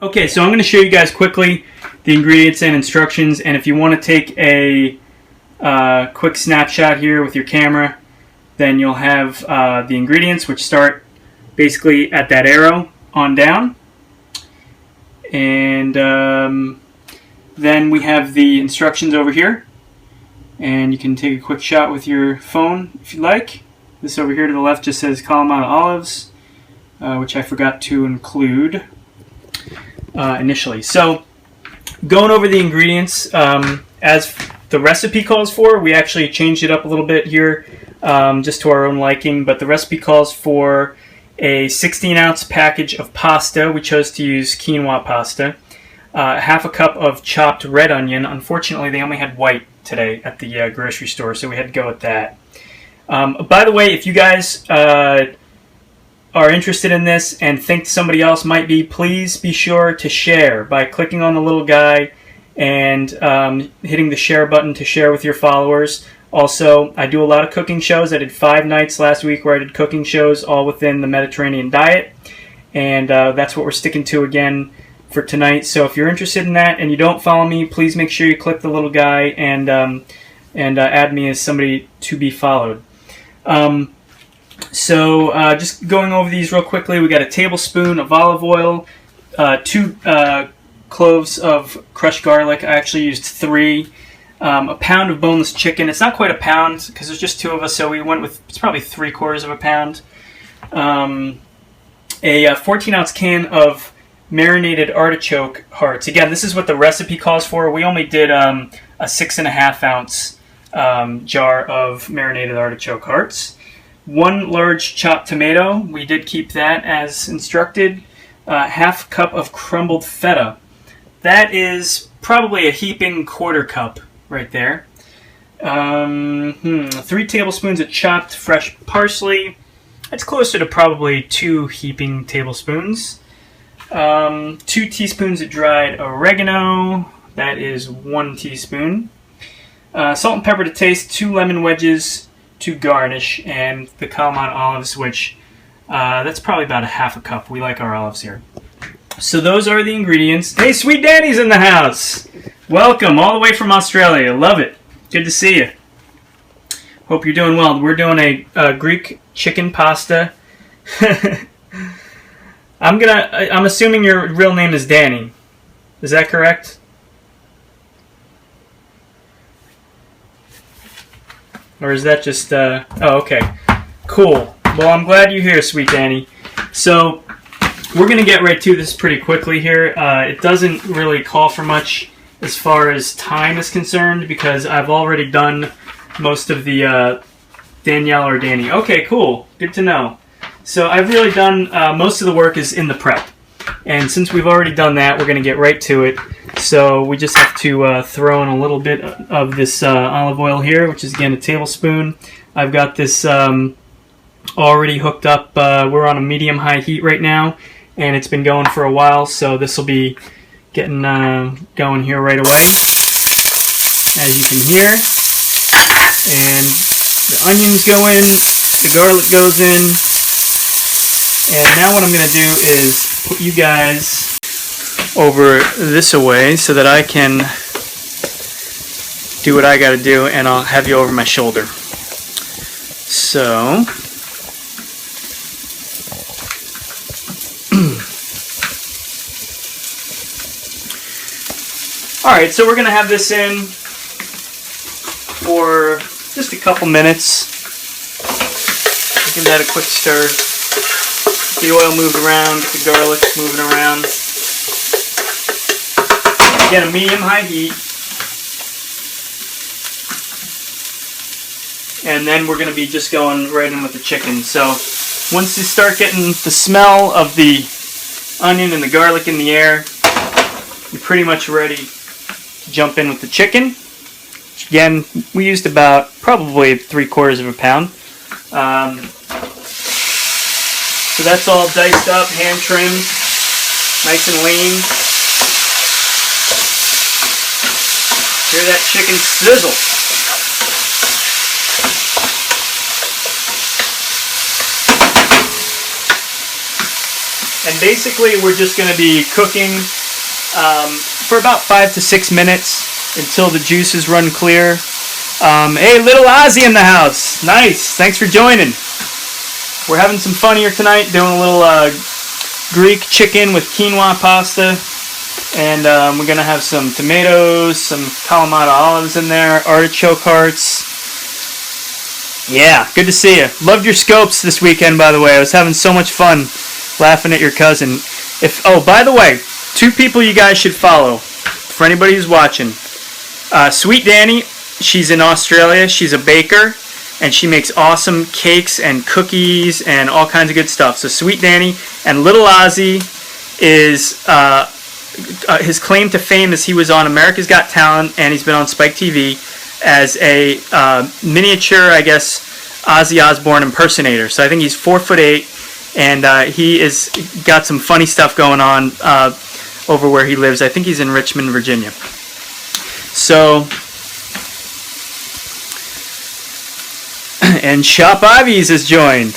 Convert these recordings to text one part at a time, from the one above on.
Okay, so I'm going to show you guys quickly the ingredients and instructions, and if you want to take a quick snapshot here with your camera, then you'll have the ingredients, which start basically at that arrow on down, and then we have the instructions over here, and you can take a quick shot with your phone if you like. This over here to the left just says Kalamata olives, which I forgot to include initially. So going over the ingredients, as the recipe calls for, we actually changed it up a little bit here just to our own liking, but the recipe calls for a 16-ounce package of pasta. We chose to use quinoa pasta. Half a cup of chopped red onion. Unfortunately, they only had white today at the grocery store, so we had to go with that. By the way, if you guys are interested in this and think somebody else might be, please be sure to share by clicking on the little guy and hitting the share button to share with your followers. Also, I do a lot of cooking shows. I did 5 nights last week where I did cooking shows all within the Mediterranean diet, and that's what we're sticking to again for tonight. So if you're interested in that and you don't follow me, please make sure you click the little guy and add me as somebody to be followed. So just going over these real quickly, we got a tablespoon of olive oil, 2 cloves of crushed garlic. I actually used 3. A pound of boneless chicken. It's not quite a pound because there's just 2 of us, so we went with, it's probably 3/4 of a pound. A 14-ounce can of marinated artichoke hearts. Again, this is what the recipe calls for. We only did a 6.5-ounce jar of marinated artichoke hearts. 1 large chopped tomato. We did keep that as instructed. Half cup of crumbled feta. That is probably a heaping 1/4 cup right there. 3 tablespoons of chopped fresh parsley. That's closer to probably 2 heaping tablespoons. 2 teaspoons of dried oregano. That is 1 teaspoon. Salt and pepper to taste. 2 lemon wedges to garnish, and the Kalamata olives, which that's probably about a half a cup. We like our olives here. So those are the ingredients. Hey, Sweet Danny's in the house. Welcome all the way from Australia. Love it. Good to see you. Hope you're doing well. We're doing a Greek chicken pasta. I'm assuming your real name is Danny. Is that correct? Or is that just oh, okay. Cool. Well, I'm glad you're here, Sweet Danny. So we're going to get right to this pretty quickly here. It doesn't really call for much as far as time is concerned because I've already done most of the Danielle or Danny. Okay, cool. Good to know. So I've really done most of the work is in the prep. And since we've already done that, we're going to get right to it. So we just have to throw in a little bit of this olive oil here, which is, again, a tablespoon. I've got this already hooked up. We're on a medium-high heat right now, and it's been going for a while, so this will be getting going here right away, as you can hear. And the onions go in, the garlic goes in, and now what I'm going to do is put you guys over this away so that I can do what I got to do, and I'll have you over my shoulder. So alright, so we're going to have this in for just a couple minutes. Give that a quick stir. Get the oil moved around, get the garlic moving around. Again, a medium-high heat. And then we're going to be just going right in with the chicken. So once you start getting the smell of the onion and the garlic in the air, you're pretty much ready to jump in with the chicken. Which, again, we used about probably 3/4 of a pound. So that's all diced up, hand trimmed, nice and lean. Hear that chicken sizzle. And basically we're just going to be cooking for about 5 to 6 minutes until the juices run clear. Hey, little Ozzy in the house. Nice. Thanks for joining. We're having some fun here tonight, doing a little Greek chicken with quinoa pasta. And we're going to have some tomatoes, some Kalamata olives in there, artichoke hearts. Yeah, good to see you. Loved your scopes this weekend, by the way. I was having so much fun laughing at your cousin. Oh, by the way, 2 people you guys should follow for anybody who's watching. Sweet Danny, she's in Australia. She's a baker, and she makes awesome cakes and cookies and all kinds of good stuff. So Sweet Danny. And Little Ozzy is, his claim to fame is he was on America's Got Talent, and he's been on Spike TV as a miniature, I guess, Ozzy Osbourne impersonator. So I think he's 4'8", and he is got some funny stuff going on over where he lives. I think he's in Richmond, Virginia. So, and Shop Ivies has joined.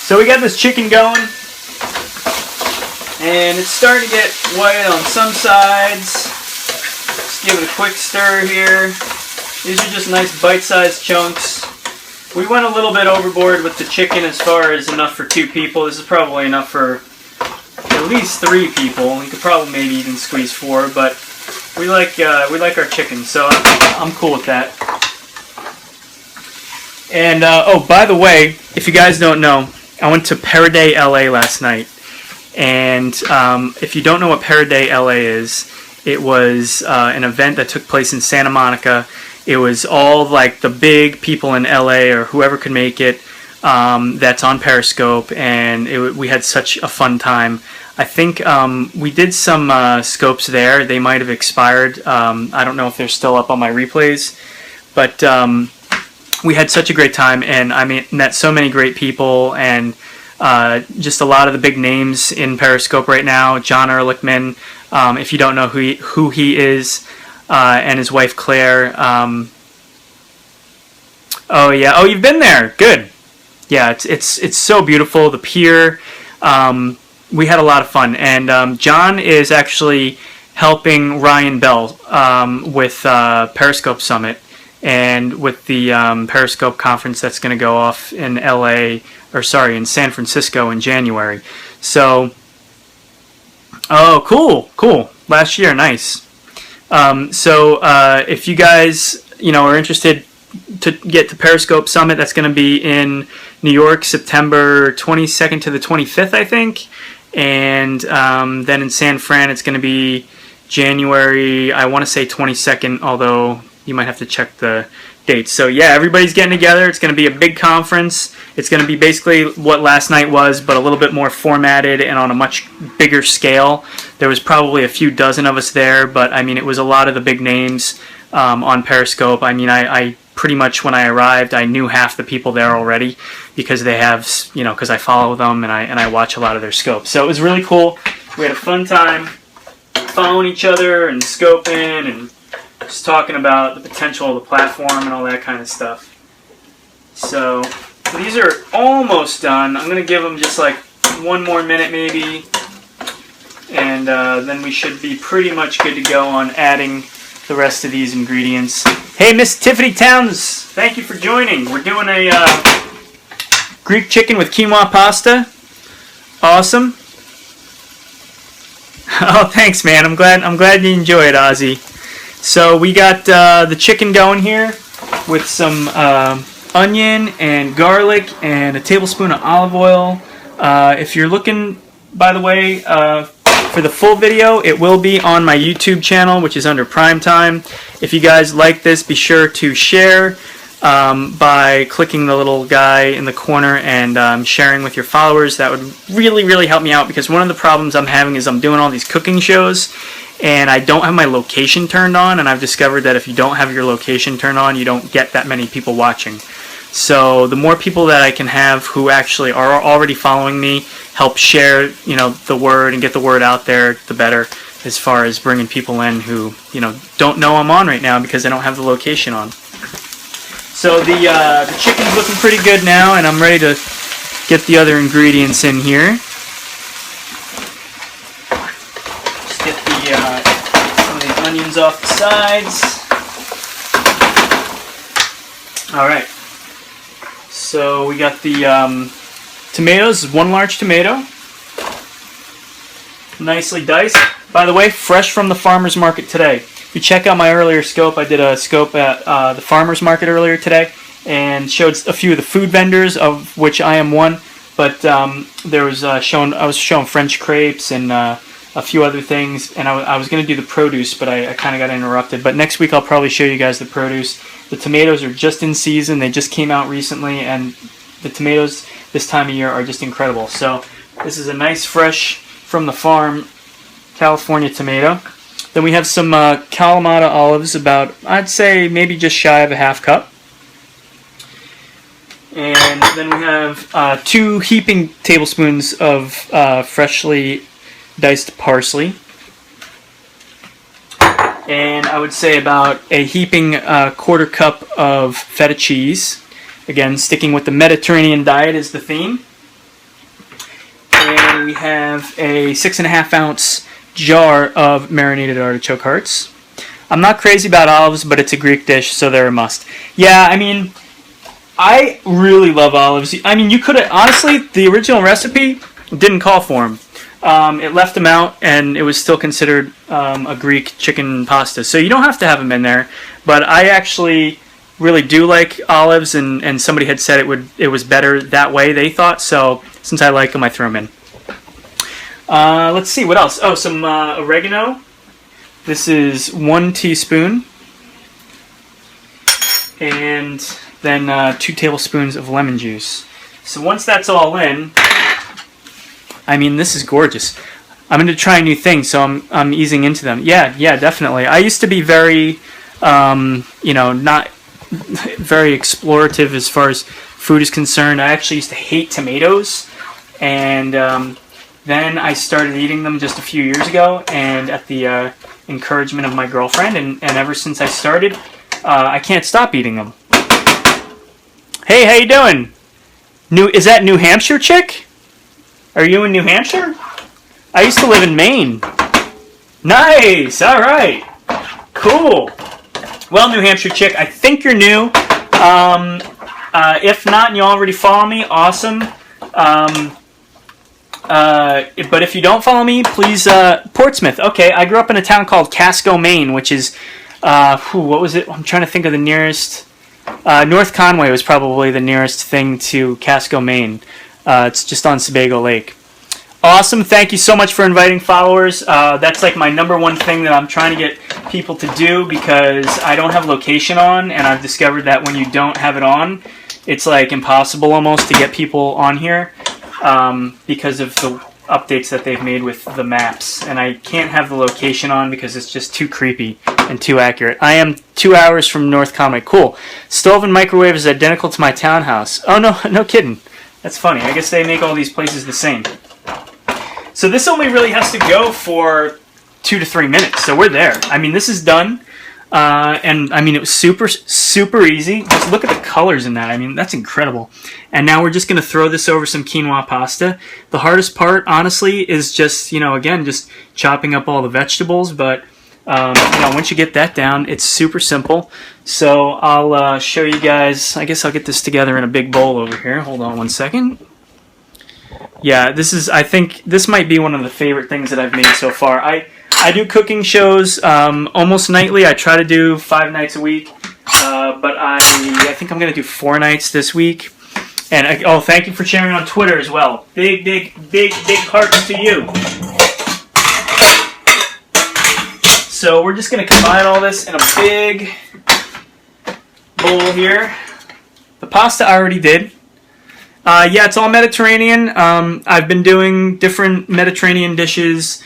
So we got this chicken going, and it's starting to get white on some sides. Just give it a quick stir here. These are just nice bite-sized chunks. We went a little bit overboard with the chicken as far as enough for 2 people. This is probably enough for at least 3 people. We could probably maybe even squeeze 4, but we like our chicken, so I'm cool with that. And oh, by the way, if you guys don't know, I went to Periday LA last night, and if you don't know what Periday LA is, it was an event that took place in Santa Monica. It was all like the big people in LA or whoever could make it that's on Periscope, and we had such a fun time. I think we did some scopes there. They might have expired. I don't know if they're still up on my replays, but we had such a great time, and I met so many great people, and just a lot of the big names in Periscope right now. John Ehrlichman, if you don't know who he is, and his wife Claire. Oh yeah, oh you've been there. Good. Yeah, it's so beautiful. The pier. We had a lot of fun, and John is actually helping Ryan Bell with Periscope Summit and with the Periscope conference that's going to go off in in San Francisco in January. So, oh, cool. Last year, nice. So if you guys, are interested to get to Periscope Summit, that's going to be in New York, September 22nd to the 25th, I think. And then in San Fran, it's going to be January, I want to say 22nd, although you might have to check the dates. So yeah, everybody's getting together. It's going to be a big conference. It's going to be basically what last night was, but a little bit more formatted and on a much bigger scale. There was probably a few dozen of us there, but I mean, it was a lot of the big names on Periscope. I mean, I pretty much, when I arrived, I knew half the people there already because they have, because I follow them and I watch a lot of their scopes. So it was really cool. We had a fun time following each other and scoping and just talking about the potential of the platform and all that kind of stuff. So these are almost done. I'm going to give them just like 1 more minute maybe, and then we should be pretty much good to go on adding the rest of these ingredients. Hey, Miss Tiffany Towns, thank you for joining. We're doing a Greek chicken with quinoa pasta. Awesome. Oh, thanks, man. I'm glad you enjoy it, Ozzy. So we got the chicken going here with some onion and garlic and a tablespoon of olive oil. If you're looking, by the way, for the full video, it will be on my YouTube channel, which is under Prime Time. If you guys like this, be sure to share by clicking the little guy in the corner and sharing with your followers. That would really, really help me out, because one of the problems I'm having is I'm doing all these cooking shows and I don't have my location turned on, and I've discovered that if you don't have your location turned on, you don't get that many people watching. So the more people that I can have who actually are already following me, help share, the word and get the word out there, the better, as far as bringing people in who, don't know I'm on right now because I don't have the location on. So the chicken's looking pretty good now, and I'm ready to get the other ingredients in here. Just get the some of the onions off the sides. All right. So we got the tomatoes. 1 large tomato, nicely diced. By the way, fresh from the farmer's market today. If you check out my earlier scope, I did a scope at the farmer's market earlier today and showed a few of the food vendors, of which I am one. But there was I was showing French crepes and a few other things, and I was going to do the produce, but I kind of got interrupted. But next week I'll probably show you guys the produce. The tomatoes are just in season. They just came out recently, and the tomatoes this time of year are just incredible. So this is a nice, fresh, from the farm, California tomato. Then we have some Kalamata olives, about, I'd say, maybe just shy of a ½ cup. And then we have 2 heaping tablespoons of freshly diced parsley. And I would say about a heaping ¼ cup of feta cheese. Again, sticking with the Mediterranean diet is the theme. And we have a 6½ ounce jar of marinated artichoke hearts. I'm not crazy about olives, but it's a Greek dish, so they're a must. Yeah, I mean, I really love olives. I mean, you could have, honestly, the original recipe didn't call for them. It left them out, and it was still considered a Greek chicken pasta. So you don't have to have them in there, but I actually really do like olives, and somebody had said it was better that way, they thought. So since I like them, I threw them in. Let's see, what else? Oh, some oregano. This is 1 teaspoon. And then 2 tablespoons of lemon juice. So once that's all in, I mean, this is gorgeous. I'm going to try new things, so I'm easing into them. Yeah, definitely. I used to be very, not very explorative as far as food is concerned. I actually used to hate tomatoes, and then I started eating them just a few years ago, and at the encouragement of my girlfriend, and ever since I started, I can't stop eating them. Hey, how you doing? Is that New Hampshire chick? Are you in New Hampshire? I used to live in Maine. Nice, all right, cool. Well, New Hampshire chick, I think you're new. If not, and you already follow me, awesome. But if you don't follow me, please, Portsmouth. Okay, I grew up in a town called Casco, Maine, which is, what was it? I'm trying to think of the nearest. North Conway was probably the nearest thing to Casco, Maine. It's just on Sebago Lake. Awesome. Thank you so much for inviting followers. That's like my #1 thing that I'm trying to get people to do, because I don't have location on, and I've discovered that when you don't have it on, it's like impossible almost to get people on here because of the updates that they've made with the maps. And I can't have the location on because it's just too creepy and too accurate. I am 2 hours from North Conway. Cool. Stove and microwave is identical to my townhouse. Oh, no kidding. That's funny. I guess they make all these places the same. So this only really has to go for 2 to 3 minutes. So we're there. I mean, this is done. And I mean, it was super, super easy. Just look at the colors in that. I mean, that's incredible. And now we're just going to throw this over some quinoa pasta. The hardest part, honestly, is just, again, just chopping up all the vegetables. But, once you get that down, it's super simple. So I'll show you guys. I guess I'll get this together in a big bowl over here. Hold on 1 second. Yeah, I think this might be one of the favorite things that I've made so far. I do cooking shows almost nightly. I try to do 5 nights a week, but I think I'm going to do 4 nights this week. And thank you for sharing on Twitter as well. Big hearts to you. So we're just going to combine all this in a big bowl here. The pasta I already did. Yeah, it's all Mediterranean. I've been doing different Mediterranean dishes